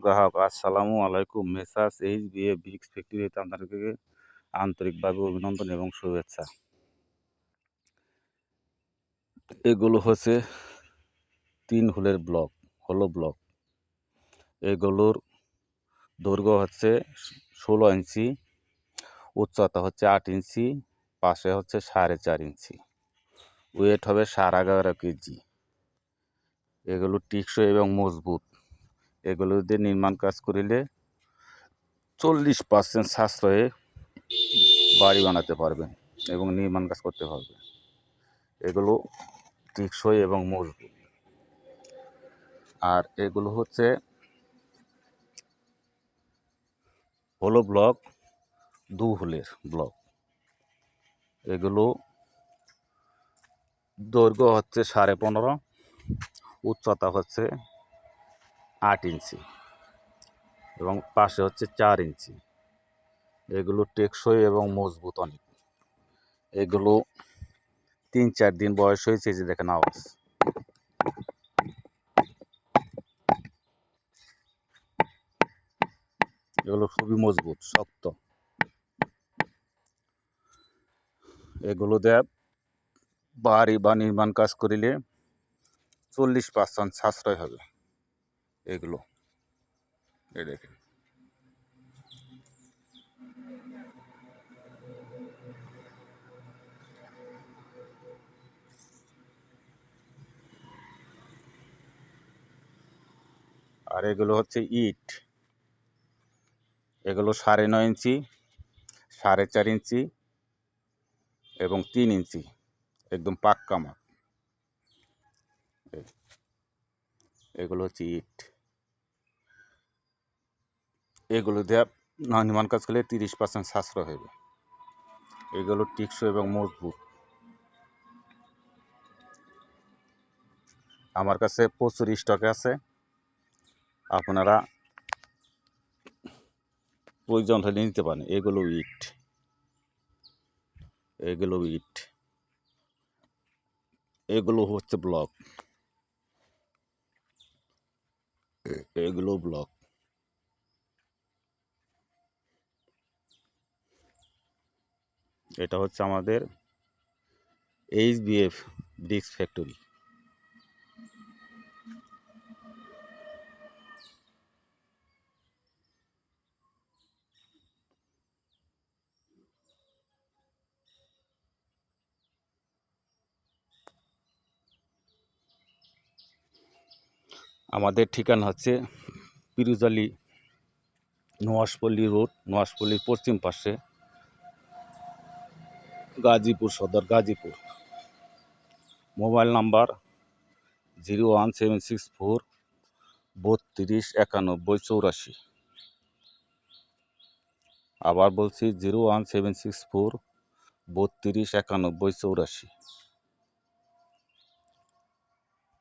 গ্রাহক আসসালামু আলাইকুম। মেসার্স এইচবিএফ ব্রিক্স ফ্যাক্টরিতে আপনাদেরকে আন্তরিকভাবে অভিনন্দন এবং শুভেচ্ছা। এগুলো হচ্ছে 3 হুলের ব্লক, হলো ব্লক। এগুলোর দৈর্ঘ্য হচ্ছে 16 ইঞ্চি, উচ্চতা হচ্ছে 8 ইঞ্চি, পাশে হচ্ছে 4.5 ইঞ্চি, ওয়েট হবে 11.5 কেজি। এগুলো টিকসই এবং মজবুত। এগুলো দিয়ে নির্মাণ কাজ করিলে 40% সাশ্রয়ে বাড়ি বানাতে পারবেন এবং নির্মাণ কাজ করতে পারবেন। এগুলো টেকসই এবং মজবুত। আর এগুলো হচ্ছে হলো ব্লক, 2 হুলের ব্লক। এগুলো দৈর্ঘ্য হচ্ছে 15.5, উচ্চতা হচ্ছে 8 ইঞ্চি এবং পাশে হচ্ছে 4 ইঞ্চি। এগুলো টেকসই এবং মজবুত অনেক। এগুলো 3-4 দিন বয়স হয়েছে, যে দেখেন আওয়াজ। এগুলো খুবই মজবুত, শক্ত। এগুলো দিয়ে বাড়ি বা নির্মাণ কাজ করিলে 40% সাশ্রয় হবে। এগুলো এই দেখেন। আর এগুলো হচ্ছে ইট। এগুলো 9.5 ইঞ্চি, 4.5 ইঞ্চি এবং 3 ইঞ্চি, একদম পাক্কা মাপ। এগুলো হচ্ছে ইট। এগুলো দিয়ে নির্মাণ কাজ করলে 30% সাশ্রয় হবে। এগুলো টিকসই এবং মজবুত। আমার কাছে প্রচুর স্টকে আছে, আপনারা প্রয়োজন হলে নিতে পারেন। এগুলো ইট, এগুলো ইট, এগুলো হচ্ছে ব্লক, এগুলো ব্লক। এটা হচ্ছে আমাদের এইচবিএফ ব্রিক্স ফ্যাক্টরি। আমাদের ঠিকানা হচ্ছে পিরুজালি, নোয়াশপল্লী রোড, নোয়াশপল্লীর পশ্চিম পাশে, গাজীপুর সদর, গাজীপুর। Mobile number 01764 32 91 84। আবার বলছি 01764 32 91 84।